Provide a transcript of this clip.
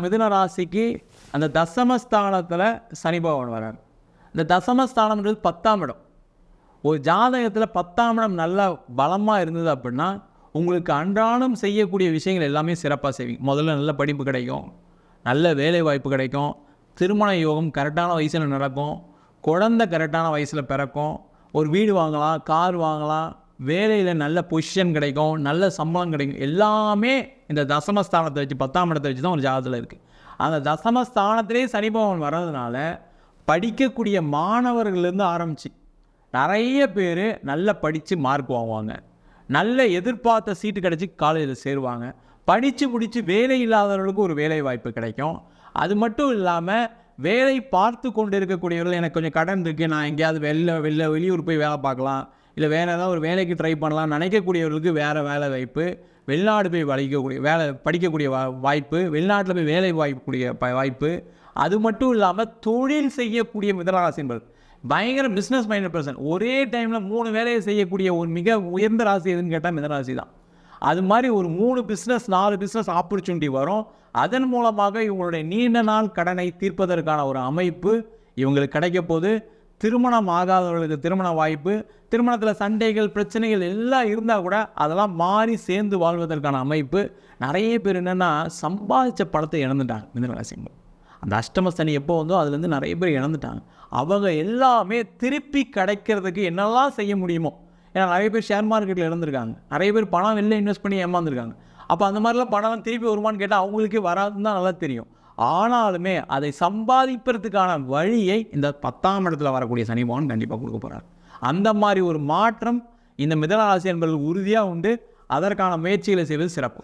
மிதுன ராசிக்கு அந்த தசமஸ்தானத்தில் சனி பகவான் வரார். இந்த தசமஸ்தானம்ன்றது 10ஆம் இடம். ஒரு ஜாதகத்தில் 10ஆம் இடம் நல்லா பலமாக இருந்தது அப்படின்னா உங்களுக்கு அன்றாடம் செய்யக்கூடிய விஷயங்கள் எல்லாமே சிறப்பாக செய்வீங்க. முதல்ல நல்ல படிப்பு கிடைக்கும், நல்ல வேலை வாய்ப்பு கிடைக்கும், திருமண யோகம் கரெக்டான வயசில் நடக்கும், குழந்தை கரெக்டான வயசில் பிறக்கும், ஒரு வீடு வாங்கலாம், கார் வாங்கலாம், வேலையில் நல்ல பொசிஷன் கிடைக்கும், நல்ல சம்பளம் கிடைக்கும். எல்லாமே இந்த தசமஸ்தானத்தை வச்சு 10ஆம் இடத்தை வச்சு தான் ஒரு ஜாதகத்தில் இருக்குது. அந்த தசமஸ்தானத்திலே சனி பகவான் வர்றதுனால படிக்கக்கூடிய மாணவர்கள்லேருந்து ஆரம்பித்து நிறைய பேர் நல்லா படித்து மார்க் வாங்குவாங்க, நல்ல எதிர்பார்த்த சீட்டு கிடச்சி காலேஜில் சேருவாங்க, படித்து முடித்து வேலை இல்லாதவர்களுக்கு ஒரு வேலை வாய்ப்பு கிடைக்கும். அது மட்டும் இல்லாமல் வேலை பார்த்து கொண்டு இருக்கக்கூடியவர்கள் எனக்கு கொஞ்சம் கடன் இருக்குது, நான் எங்கேயாவது வெளியூர் போய் வேலை பார்க்கலாம், இல்லை வேறு ஏதாவது ஒரு வேலைக்கு ட்ரை பண்ணலாம் நினைக்கக்கூடியவர்களுக்கு வேறு வேலை வாய்ப்பு, வெளிநாடு போய் படிக்கக்கூடிய வாய்ப்பு, வெளிநாட்டில் போய் வேலை வாய்ப்புக்கூடிய வாய்ப்பு. அது மட்டும் இல்லாமல் தொழில் செய்யக்கூடிய மிதுனராசி என்பது பயங்கர பிஸ்னஸ் மைண்டட் பர்சன். ஒரே டைமில் 3 வேலையை செய்யக்கூடிய ஒரு மிக உயர்ந்த ராசி எதுன்னு கேட்டால் மிதுனராசி தான். அது மாதிரி ஒரு 3 பிஸ்னஸ் 4 பிஸ்னஸ் ஆப்பர்ச்சுனிட்டி வரும். அதன் மூலமாக இவங்களுடைய நீண்ட நாள் கடனை தீர்ப்பதற்கான ஒரு அமைப்பு இவங்களுக்கு கிடைக்க போது. திருமணம் ஆகாதவர்களுக்கு திருமண வாய்ப்பு, திருமணத்தில் சண்டைகள் பிரச்சனைகள் எல்லாம் இருந்தால் கூட அதெல்லாம் மாறி சேர்ந்து வாழ்வதற்கான அமைப்பு. நிறைய பேர் என்னென்னா சம்பாதிச்ச பணத்தை இழந்துட்டாங்க மிதுனராசிங்க. அந்த அஷ்டம சனி எப்போ வந்தோ அதுலேருந்து நிறைய பேர் இழந்துட்டாங்க. அவங்க எல்லாமே திருப்பி கிடைக்கிறதுக்கு என்னெல்லாம் செய்ய முடியுமோ, ஏன்னா நிறைய பேர் ஷேர் மார்க்கெட்டில் இழந்திருக்காங்க, நிறைய பேர் பணம் வெளில இன்வெஸ்ட் பண்ணி ஏமாந்துருக்காங்க. அப்போ அந்த மாதிரிலாம் பணம் திருப்பி வருமானு கேட்டால் அவங்களுக்கே வராதுன்னு தான் நல்லா தெரியும். ஆனாலுமே அதை சம்பாதிப்பதற்கான வழியை இந்த 10ஆம் இடத்துல வரக்கூடிய சனி பகவான் கண்டிப்பாக கொடுக்க போகிறார். அந்த மாதிரி ஒரு மாற்றம் இந்த மிதுன ராசி என்பது உறுதியாக உண்டு. அதற்கான முயற்சிகளை செய்வது சிறப்பு.